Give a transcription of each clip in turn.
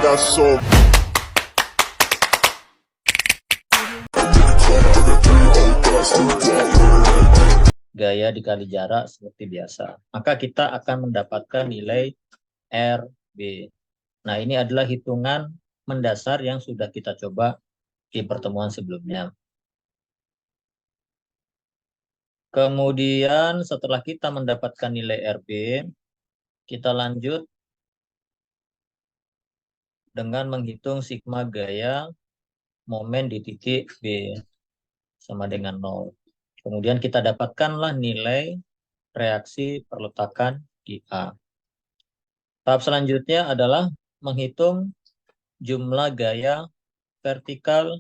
got so gaya dikali jarak seperti biasa. Maka kita akan mendapatkan nilai RB. Nah, ini adalah hitungan mendasar yang sudah kita coba di pertemuan sebelumnya. Kemudian setelah kita mendapatkan nilai RB, kita lanjut dengan menghitung sigma gaya momen di titik B sama dengan 0. Kemudian kita dapatkanlah nilai reaksi perletakan di A. Tahap selanjutnya adalah menghitung jumlah gaya vertikal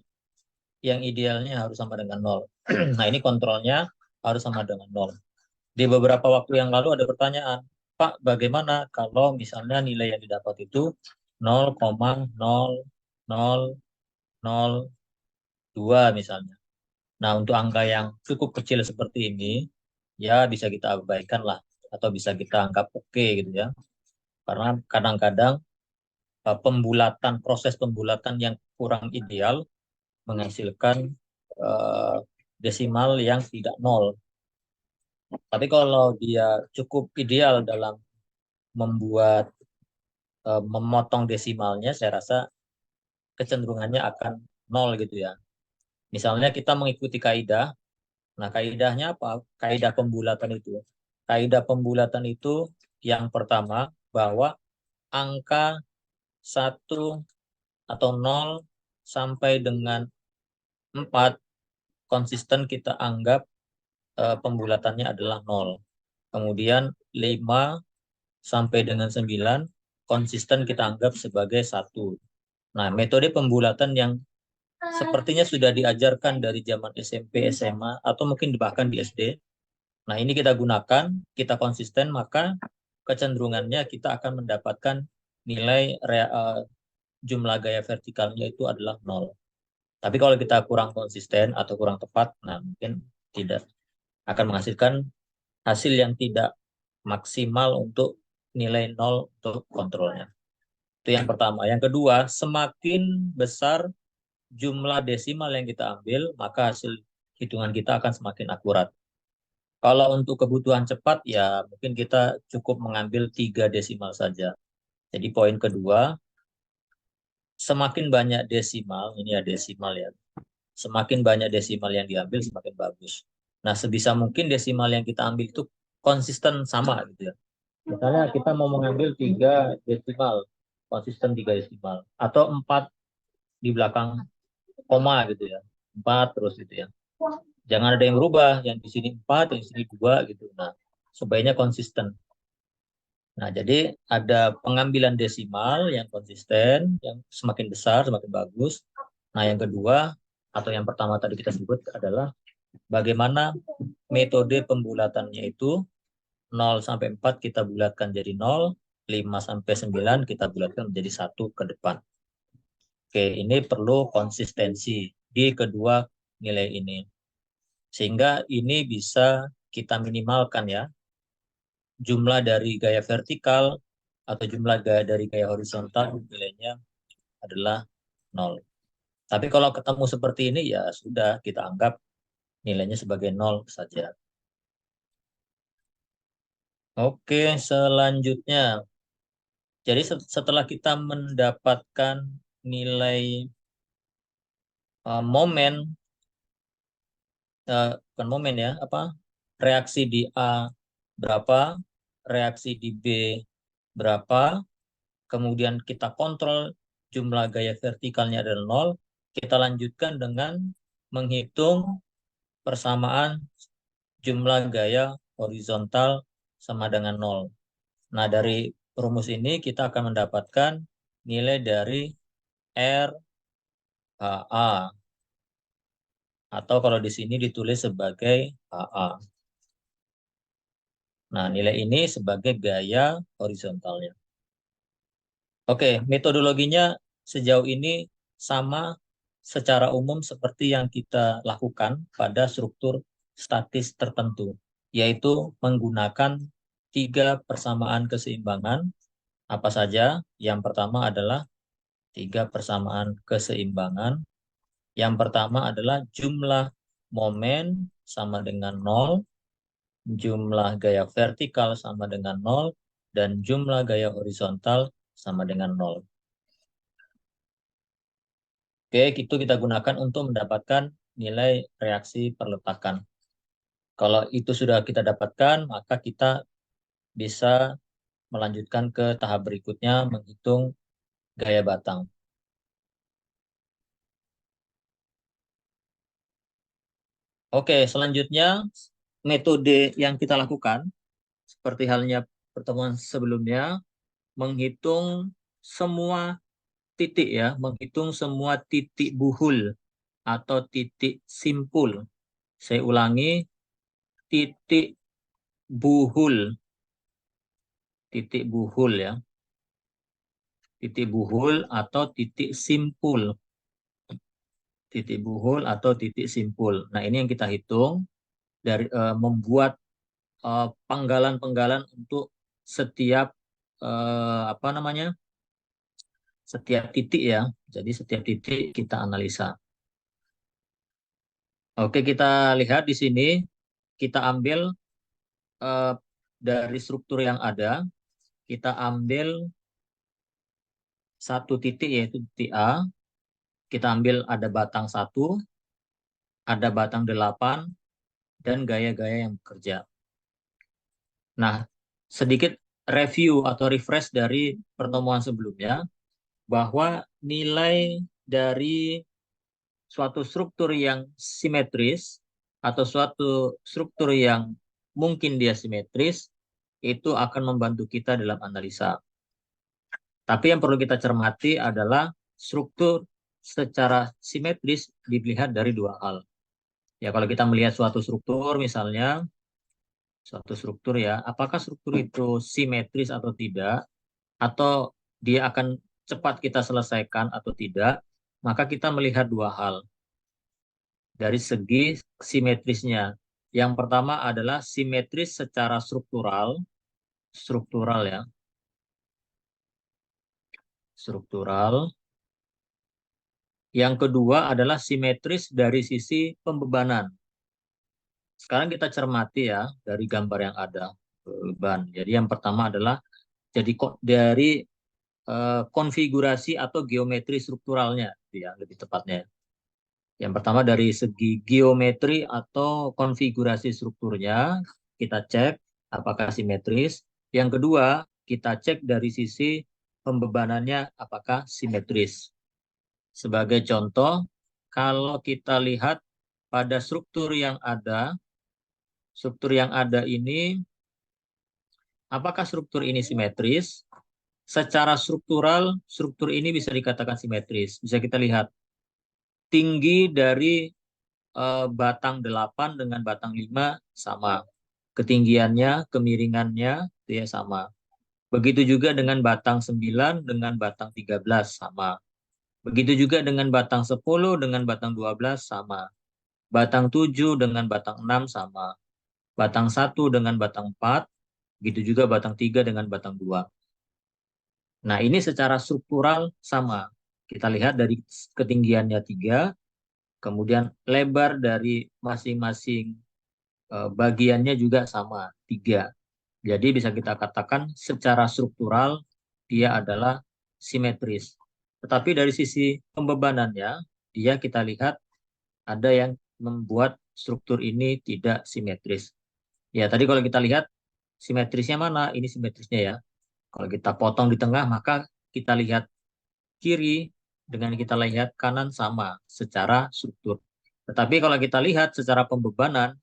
yang idealnya harus sama dengan 0. Nah, ini kontrolnya harus sama dengan 0. Di beberapa waktu yang lalu ada pertanyaan, Pak, bagaimana kalau misalnya nilai yang didapat itu 0,0002 misalnya. Nah, untuk angka yang cukup kecil seperti ini, ya bisa kita abaikan lah, atau bisa kita anggap oke gitu ya. Karena kadang-kadang proses pembulatan yang kurang ideal menghasilkan eh, desimal yang tidak nol. Tapi kalau dia cukup ideal dalam membuat memotong desimalnya, saya rasa kecenderungannya akan nol gitu ya. Misalnya kita mengikuti kaidah, nah kaidahnya apa? Kaidah pembulatan itu. Kaidah pembulatan itu yang pertama bahwa angka 1 atau 0 sampai dengan 4 konsisten kita anggap pembulatannya adalah 0. Kemudian 5 sampai dengan 9 konsisten kita anggap sebagai 1. Nah, metode pembulatan yang sepertinya sudah diajarkan dari zaman SMP, SMA, atau mungkin bahkan di SD. Nah, ini kita gunakan, kita konsisten, maka kecenderungannya kita akan mendapatkan nilai jumlah gaya vertikalnya itu adalah 0. Tapi kalau kita kurang konsisten atau kurang tepat, nah mungkin tidak akan menghasilkan hasil yang tidak maksimal untuk nilai 0 untuk kontrolnya. Itu yang pertama. Yang kedua, semakin besar jumlah desimal yang kita ambil, maka hasil hitungan kita akan semakin akurat. Kalau untuk kebutuhan cepat, ya mungkin kita cukup mengambil 3 desimal saja. Jadi poin kedua, semakin banyak desimal, ini ya desimal ya, semakin banyak desimal yang diambil, semakin bagus. Nah, sebisa mungkin desimal yang kita ambil itu konsisten sama gitu ya. Misalnya kita mau mengambil 3 desimal, konsisten 3 desimal, atau 4 di belakang koma gitu ya. 4 terus gitu ya. Jangan ada yang berubah, yang di sini 4, yang di sini 2 gitu. Nah, sebaiknya konsisten. Nah, jadi ada pengambilan desimal yang konsisten, yang semakin besar, semakin bagus. Nah, yang kedua, atau yang pertama tadi kita sebut adalah bagaimana metode pembulatannya itu 0 sampai 4 kita bulatkan jadi 0, 5 sampai 9 kita bulatkan menjadi 1 ke depan. Oke, ini perlu konsistensi di kedua nilai ini. Sehingga ini bisa kita minimalkan ya. Jumlah dari gaya vertikal atau jumlah dari gaya horizontal nilainya adalah 0. Tapi kalau ketemu seperti ini ya sudah kita anggap nilainya sebagai 0 saja. Oke, selanjutnya. Jadi setelah kita mendapatkan nilai momen, bukan momen ya, apa reaksi di A berapa, reaksi di B berapa, kemudian kita kontrol jumlah gaya vertikalnya adalah 0, kita lanjutkan dengan menghitung persamaan jumlah gaya horizontal sama dengan 0. Nah, dari rumus ini kita akan mendapatkan nilai dari RHA. Atau kalau di sini ditulis sebagai HA. Nah, nilai ini sebagai gaya horizontalnya. Oke, metodologinya sejauh ini sama secara umum seperti yang kita lakukan pada struktur statis tertentu, yaitu menggunakan 3 persamaan keseimbangan. Apa saja? Yang pertama adalah Tiga persamaan keseimbangan. Yang pertama adalah jumlah momen sama dengan 0, jumlah gaya vertikal sama dengan 0, dan jumlah gaya horizontal sama dengan 0. Oke, itu kita gunakan untuk mendapatkan nilai reaksi perletakan. Kalau itu sudah kita dapatkan, maka kita bisa melanjutkan ke tahap berikutnya, menghitung gaya batang. Oke, selanjutnya metode yang kita lakukan, seperti halnya pertemuan sebelumnya, menghitung semua titik ya, menghitung semua titik buhul atau titik simpul. Saya ulangi, titik buhul, titik buhul ya, titik buhul atau titik simpul, titik buhul atau titik simpul. Nah, ini yang kita hitung dari membuat penggalan-penggalan untuk setiap apa namanya? Setiap titik ya. Jadi setiap titik kita analisa. Oke, kita lihat di sini kita ambil eh, dari struktur yang ada, kita ambil satu titik yaitu titik A, kita ambil ada batang 1, ada batang 8, dan gaya-gaya yang bekerja. Nah, sedikit review atau refresh dari pertemuan sebelumnya, bahwa nilai dari suatu struktur yang simetris atau suatu struktur yang mungkin dia simetris, itu akan membantu kita dalam analisa. Tapi yang perlu kita cermati adalah struktur secara simetris dilihat dari dua hal. Ya, kalau kita melihat suatu struktur, misalnya suatu struktur ya, apakah struktur itu simetris atau tidak, atau dia akan cepat kita selesaikan atau tidak, maka kita melihat dua hal dari segi simetrisnya. Yang pertama adalah simetris secara struktural, struktural ya, struktural. Yang kedua adalah simetris dari sisi pembebanan. Sekarang kita cermati ya dari gambar yang ada beban. Jadi yang pertama adalah jadi dari konfigurasi atau geometri strukturalnya, ya lebih tepatnya. Yang pertama dari segi geometri atau konfigurasi strukturnya, kita cek apakah simetris. Yang kedua, kita cek dari sisi pembebanannya apakah simetris. Sebagai contoh, kalau kita lihat pada struktur yang ada ini, apakah struktur ini simetris? Secara struktural, struktur ini bisa dikatakan simetris. Bisa kita lihat tinggi dari batang 8 dengan batang 5 sama. Ketinggiannya, kemiringannya itu ya sama. Begitu juga dengan batang 9 dengan batang 13 sama. Begitu juga dengan batang 10 dengan batang 12 sama. Batang 7 dengan batang 6 sama. Batang 1 dengan batang 4, begitu juga batang 3 dengan batang 2. Nah, ini secara struktural sama. Kita lihat dari ketinggiannya 3, kemudian lebar dari masing-masing bagiannya juga sama, 3. Jadi bisa kita katakan secara struktural dia adalah simetris. Tetapi dari sisi pembebanannya, dia kita lihat ada yang membuat struktur ini tidak simetris. Ya, tadi kalau kita lihat simetrisnya mana? Ini simetrisnya ya. Kalau kita potong di tengah, maka kita lihat kiri dengan kita lihat kanan sama secara struktur. Tetapi kalau kita lihat secara pembebanan,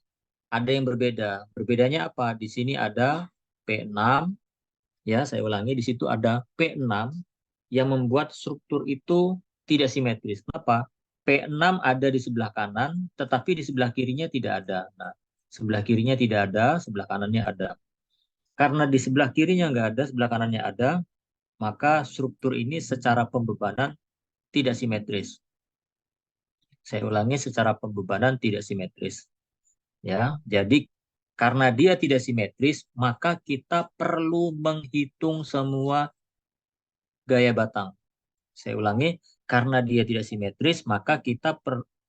ada yang berbeda. Berbedanya apa? Di sini ada P6, ya saya ulangi, di situ ada P6 yang membuat struktur itu tidak simetris. Kenapa? P6 ada di sebelah kanan, tetapi di sebelah kirinya tidak ada. Nah, sebelah kirinya tidak ada, sebelah kanannya ada. Karena di sebelah kirinya nggak ada, sebelah kanannya ada, maka struktur ini secara pembebanan tidak simetris. Saya ulangi, secara pembebanan tidak simetris. Ya, jadi karena dia tidak simetris, maka kita perlu menghitung semua gaya batang. Saya ulangi, karena dia tidak simetris, maka kita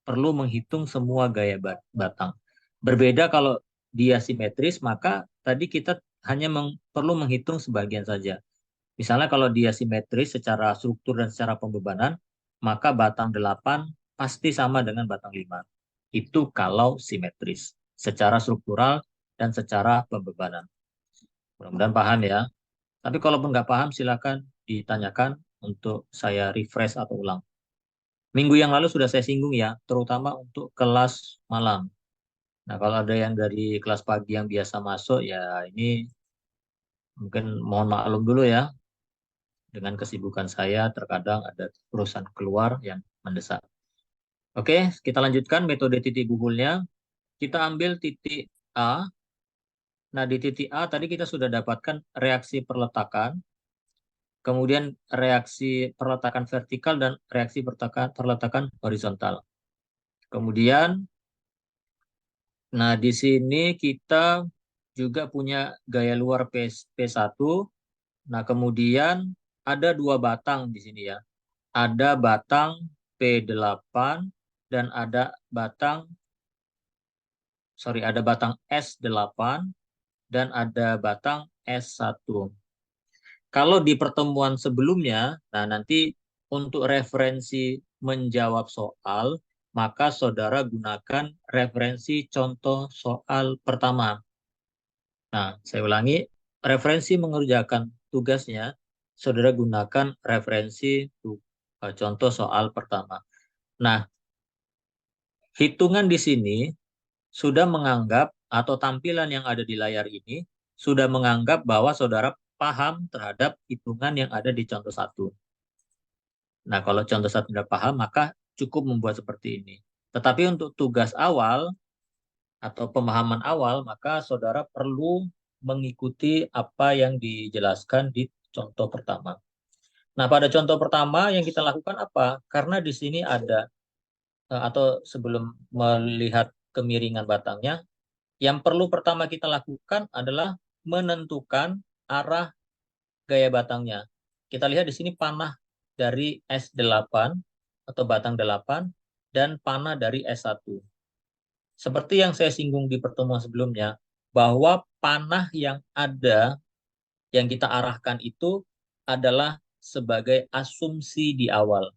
perlu menghitung semua gaya batang. Berbeda kalau dia simetris, maka tadi kita hanya perlu menghitung sebagian saja. Misalnya kalau dia simetris secara struktur dan secara pembebanan, maka batang 8 pasti sama dengan batang 5. Itu kalau simetris, secara struktural dan secara pembebanan. Mudah-mudahan paham ya. Tapi kalaupun nggak paham, silakan ditanyakan untuk saya refresh atau ulang. Minggu yang lalu sudah saya singgung ya, terutama untuk kelas malam. Nah, kalau ada yang dari kelas pagi yang biasa masuk, ya ini mungkin mohon maklum dulu ya. Dengan kesibukan saya, terkadang ada urusan keluar yang mendesak. Oke, kita lanjutkan metode titik buhulnya. Kita ambil titik A. Nah, di titik A tadi kita sudah dapatkan reaksi perletakan, kemudian reaksi perletakan vertikal dan reaksi perletakan horizontal. Kemudian, nah di sini kita juga punya gaya luar P1. Nah, kemudian ada dua batang di sini ya. Ada batang P8 dan ada batang S8 dan ada batang S1. Kalau di pertemuan sebelumnya, nah nanti untuk referensi menjawab soal, maka saudara gunakan referensi contoh soal pertama. Nah, saya ulangi, referensi mengerjakan tugasnya, saudara gunakan referensi contoh soal pertama. Nah, hitungan di sini sudah menganggap atau tampilan yang ada di layar ini sudah menganggap bahwa saudara paham terhadap hitungan yang ada di contoh satu. Nah, kalau contoh satu tidak paham, maka cukup membuat seperti ini. Tetapi untuk tugas awal atau pemahaman awal, maka saudara perlu mengikuti apa yang dijelaskan di contoh pertama. Nah, pada contoh pertama yang kita lakukan apa? Karena di sini ada, atau sebelum melihat kemiringan batangnya, yang perlu pertama kita lakukan adalah menentukan arah gaya batangnya. Kita lihat di sini panah dari S8 atau batang 8 dan panah dari S1. Seperti yang saya singgung di pertemuan sebelumnya, bahwa panah yang ada, yang kita arahkan itu adalah sebagai asumsi di awal.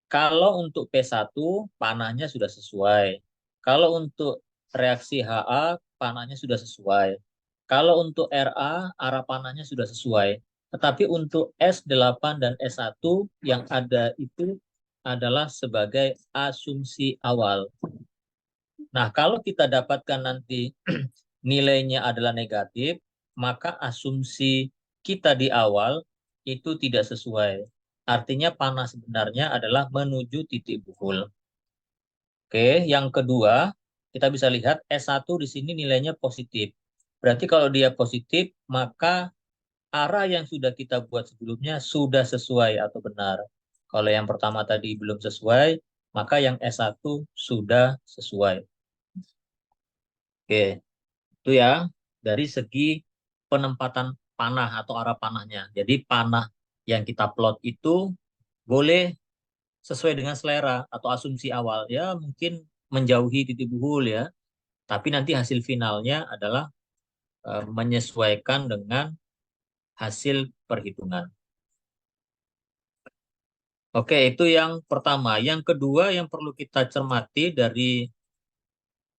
Kalau untuk P1, panahnya sudah sesuai. Kalau untuk reaksi HA, panahnya sudah sesuai. Kalau untuk RA, arah panahnya sudah sesuai. Tetapi untuk S8 dan S1 yang ada itu adalah sebagai asumsi awal. Nah, kalau kita dapatkan nanti nilainya adalah negatif, maka asumsi kita di awal itu tidak sesuai. Artinya panah sebenarnya adalah menuju titik buhul. Oke, yang kedua, kita bisa lihat S1 di sini nilainya positif. Berarti kalau dia positif, maka arah yang sudah kita buat sebelumnya sudah sesuai atau benar. Kalau yang pertama tadi belum sesuai, maka yang S1 sudah sesuai. Oke, itu ya dari segi penempatan panah atau arah panahnya. Jadi panah yang kita plot itu boleh sesuai dengan selera atau asumsi awal. Ya mungkin menjauhi titik buhul ya, tapi nanti hasil finalnya adalah menyesuaikan dengan hasil perhitungan. Oke, itu yang pertama. Yang kedua yang perlu kita cermati dari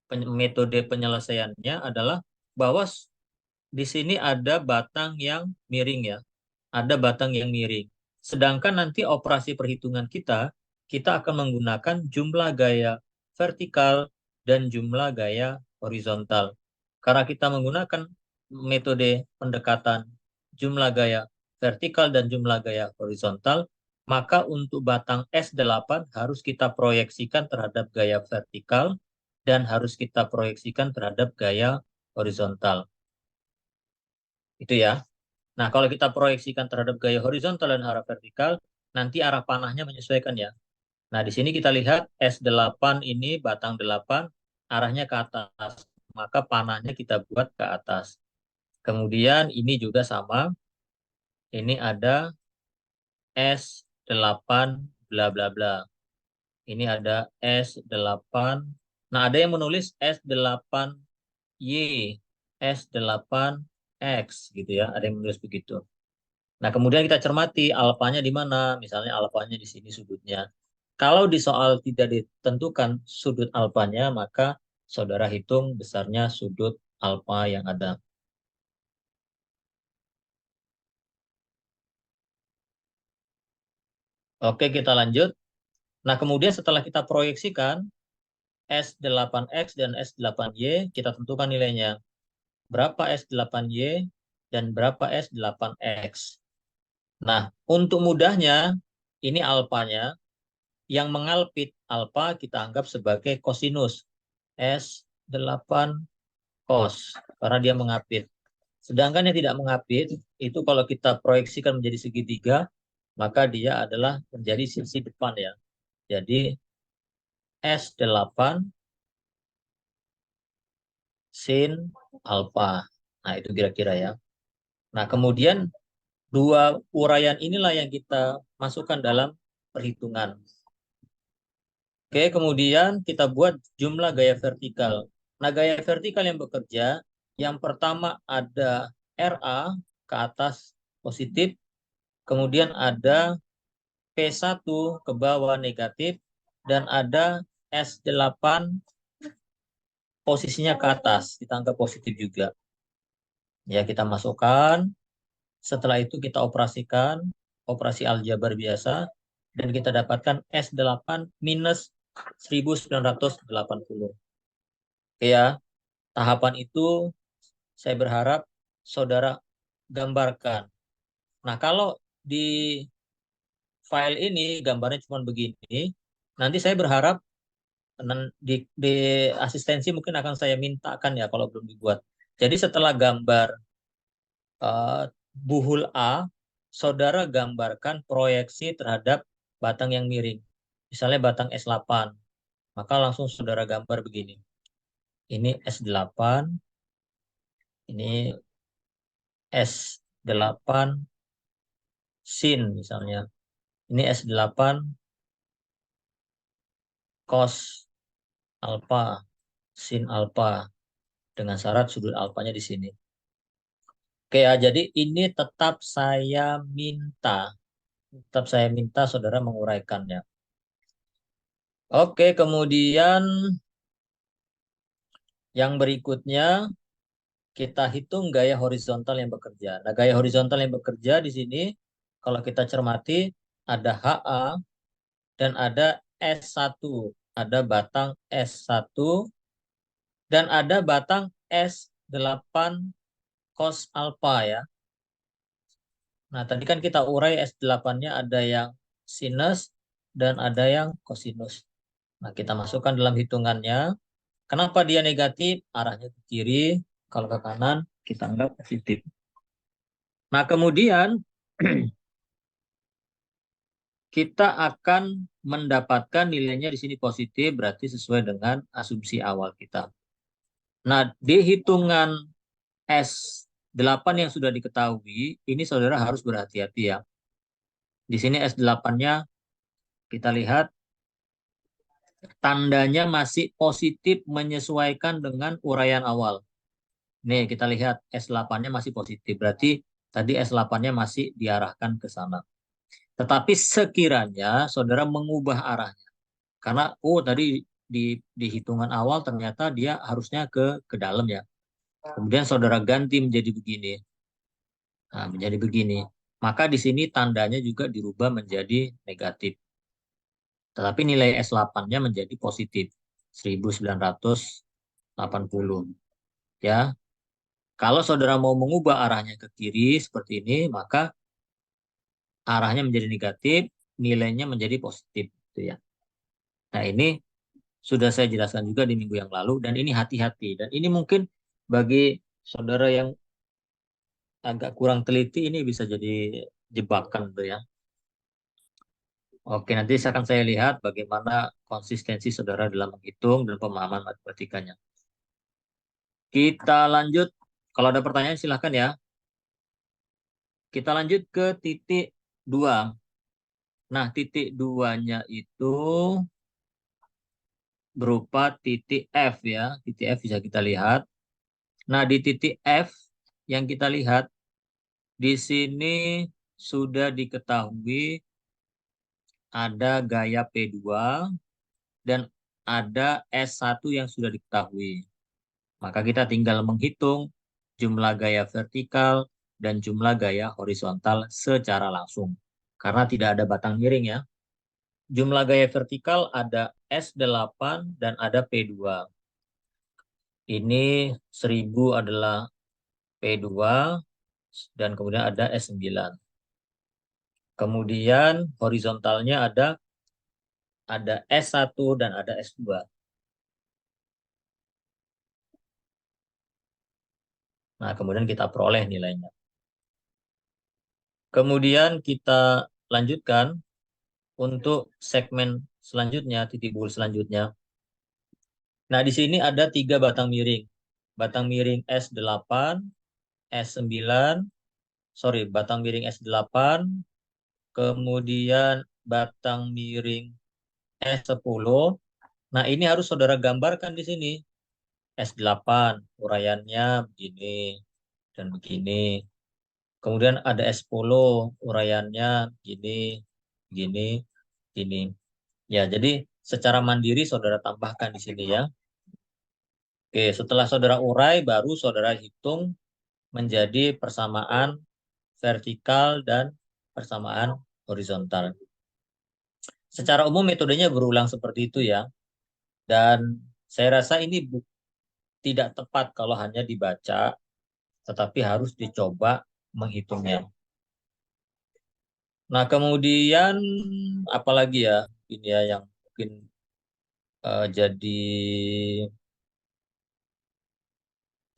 metode penyelesaiannya adalah bahwa di sini ada batang yang miring ya. Ada batang yang miring. Sedangkan nanti operasi perhitungan kita akan menggunakan jumlah gaya vertikal dan jumlah gaya horizontal. Karena kita menggunakan metode pendekatan jumlah gaya vertikal dan jumlah gaya horizontal, maka untuk batang S8 harus kita proyeksikan terhadap gaya vertikal dan harus kita proyeksikan terhadap gaya horizontal. Itu ya. Nah, kalau kita proyeksikan terhadap gaya horizontal dan arah vertikal, nanti arah panahnya menyesuaikan ya. Nah, di sini kita lihat S8 ini batang 8, arahnya ke atas. Maka panahnya kita buat ke atas. Kemudian ini juga sama. Ini ada S8 bla bla bla. Ini ada S8. Nah, ada yang menulis S8Y, S8X gitu ya. Ada yang menulis begitu. Nah, kemudian kita cermati alfanya di mana. Misalnya alfanya di sini sudutnya. Kalau di soal tidak ditentukan sudut alfanya, maka saudara hitung besarnya sudut alfa yang ada. Oke, kita lanjut. Nah, kemudian setelah kita proyeksikan S8X dan S8Y, kita tentukan nilainya. Berapa S8Y dan berapa S8X. Nah, untuk mudahnya, ini alfanya. Yang mengalpit alfa kita anggap sebagai kosinus. S8 cos, karena dia mengapit. Sedangkan yang tidak mengapit, itu kalau kita proyeksikan menjadi segitiga, maka dia adalah menjadi sisi depan ya. Jadi S8 sin alfa. Nah, itu kira-kira ya. Nah, kemudian dua uraian inilah yang kita masukkan dalam perhitungan. Oke, kemudian kita buat jumlah gaya vertikal. Nah, gaya vertikal yang bekerja, yang pertama ada RA ke atas positif, kemudian ada P1 ke bawah negatif, dan ada S8 posisinya ke atas, kita anggap positif juga. Ya, kita masukkan. Setelah itu kita operasikan, operasi aljabar biasa, dan kita dapatkan S8 minus 1980. Oke ya, tahapan itu saya berharap saudara gambarkan. Nah, kalau di file ini gambarnya cuma begini, nanti saya berharap di asistensi mungkin akan saya mintakan ya kalau belum dibuat. Jadi setelah gambar eh, buhul A, saudara gambarkan proyeksi terhadap batang yang miring. Misalnya batang S8, maka langsung saudara gambar begini. Ini S8, ini S8 sin misalnya. Ini S8 cos alfa, sin alfa dengan syarat sudut alfanya di sini. Oke ya, jadi ini tetap saya minta saudara menguraikannya. Oke, kemudian yang berikutnya kita hitung gaya horizontal yang bekerja. Nah, gaya horizontal yang bekerja di sini kalau kita cermati ada HA dan ada S1. Ada batang S1 dan ada batang S8 cos alpha ya. Nah, tadi kan kita urai S8-nya ada yang sinus dan ada yang kosinus. Nah, kita masukkan dalam hitungannya. Kenapa dia negatif? Arahnya ke kiri, kalau ke kanan kita anggap positif. Nah, kemudian kita akan mendapatkan nilainya di sini positif, berarti sesuai dengan asumsi awal kita. Nah, di hitungan S8 yang sudah diketahui, ini saudara harus berhati-hati ya. Di sini S8-nya kita lihat tandanya masih positif menyesuaikan dengan uraian awal. Nih, kita lihat S8-nya masih positif. Berarti tadi S8-nya masih diarahkan ke sana. Tetapi sekiranya saudara mengubah arahnya. Karena, tadi di hitungan awal ternyata dia harusnya ke dalam ya. Kemudian saudara ganti menjadi begini. Nah, menjadi begini. Maka di sini tandanya juga dirubah menjadi negatif. Tetapi nilai S8-nya menjadi positif. 1980. Ya, kalau saudara mau mengubah arahnya ke kiri seperti ini, maka arahnya menjadi negatif, nilainya menjadi positif. Gitu ya. Nah, ini sudah saya jelaskan juga di minggu yang lalu, dan ini hati-hati. Dan ini mungkin bagi saudara yang agak kurang teliti, ini bisa jadi jebakan. Gitu ya. Oke, nanti akan saya lihat bagaimana konsistensi saudara dalam menghitung dan pemahaman matematikanya. Kita lanjut. Kalau ada pertanyaan silahkan ya. Kita lanjut ke titik 2. Nah, titik duanya itu berupa titik F ya. Titik F bisa kita lihat. Nah, di titik F yang kita lihat, di sini sudah diketahui ada gaya P2 dan ada S1 yang sudah diketahui. Maka kita tinggal menghitung jumlah gaya vertikal dan jumlah gaya horizontal secara langsung. Karena tidak ada batang miring ya. Jumlah gaya vertikal ada S8 dan ada P2. Ini 1000 adalah P2 dan kemudian ada S9. Kemudian horizontalnya ada S1 dan ada S2. Nah, kemudian kita peroleh nilainya. Kemudian kita lanjutkan untuk segmen selanjutnya, titik bul selanjutnya. Nah, di sini ada 3 batang miring. Batang miring S8, S9, sorry, batang miring S8, kemudian batang miring S10. Nah, ini harus saudara gambarkan di sini. S8, uraiannya begini dan begini. Kemudian ada S10, uraiannya begini, begini, begini. Ya, jadi secara mandiri saudara tambahkan di sini ya. Oke, setelah saudara urai, baru saudara hitung menjadi persamaan vertikal dan persamaan horizontal. Secara umum metodenya berulang seperti itu ya. Dan saya rasa ini tidak tepat kalau hanya dibaca, tetapi harus dicoba menghitungnya. Nah, kemudian apalagi ya ini ya yang mungkin jadi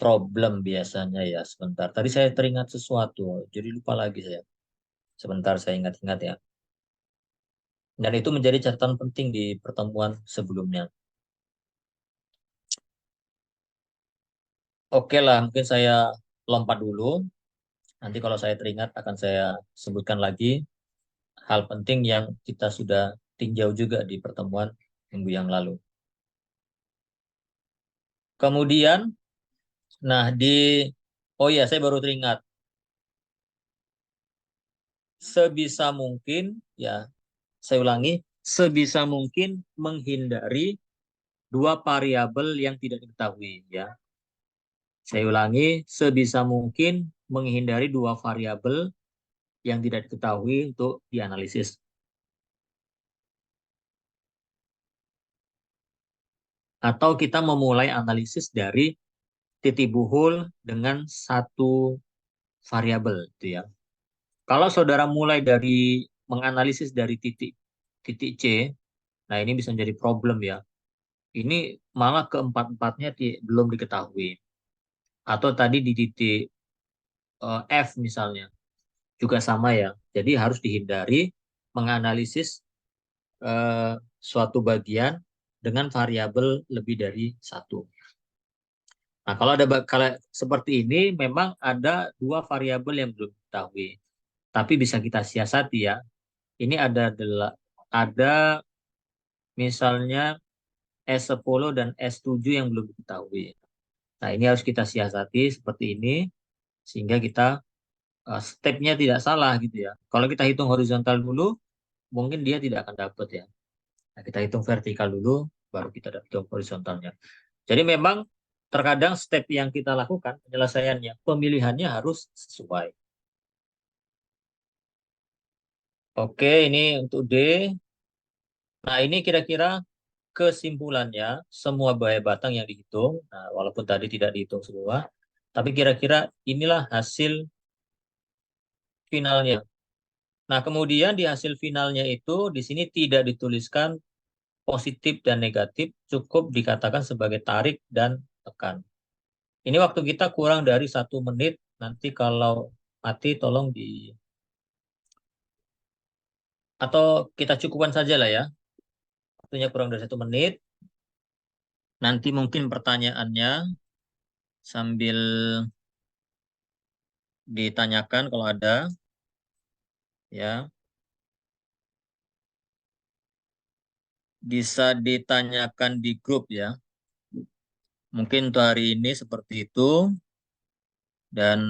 problem biasanya ya. Sebentar, tadi saya teringat sesuatu, jadi lupa lagi saya. Sebentar saya ingat-ingat ya. Dan itu menjadi catatan penting di pertemuan sebelumnya. Oke lah, mungkin saya lompat dulu. Nanti kalau saya teringat akan saya sebutkan lagi hal penting yang kita sudah tinjau juga di pertemuan minggu yang lalu. Kemudian, nah oh ya saya baru teringat, sebisa mungkin, ya saya ulangi, sebisa mungkin menghindari dua variabel yang tidak diketahui. Ya, saya ulangi, sebisa mungkin menghindari dua variabel yang tidak diketahui untuk dianalisis. Atau kita memulai analisis dari titik buhul dengan satu variabel, gitu ya. Kalau saudara mulai dari menganalisis dari titik titik C, nah ini bisa menjadi problem ya. Ini malah keempat-empatnya belum diketahui. Atau tadi di titik F misalnya, juga sama ya. Jadi harus dihindari menganalisis eh, suatu bagian dengan variabel lebih dari satu. Nah, kalau seperti ini memang ada dua variabel yang belum diketahui. Tapi bisa kita siasati ya. Ini ada misalnya S10 dan S7 yang belum diketahui. Nah, ini harus kita siasati seperti ini sehingga kita stepnya tidak salah gitu ya. Kalau kita hitung horizontal dulu, mungkin dia tidak akan dapat ya. Nah, kita hitung vertikal dulu, baru kita dapat horizontalnya. Jadi memang terkadang step yang kita lakukan penyelesaiannya, pemilihannya harus sesuai. Oke, ini untuk D. Nah, ini kira-kira kesimpulannya semua bahan batang yang dihitung, nah, walaupun tadi tidak dihitung semua, tapi kira-kira inilah hasil finalnya. Nah, kemudian di hasil finalnya itu di sini tidak dituliskan positif dan negatif, cukup dikatakan sebagai tarik dan tekan. Ini waktu kita kurang dari 1 menit. Nanti kalau mati tolong atau kita cukupkan saja lah ya. Waktunya kurang dari 1 menit. Nanti mungkin pertanyaannya sambil ditanyakan kalau ada, ya. bisa ditanyakan di grup ya. Mungkin untuk hari ini seperti itu. Dan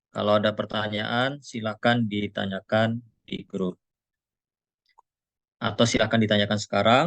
kalau ada pertanyaan, silakan ditanyakan di grup. Atau silakan ditanyakan sekarang.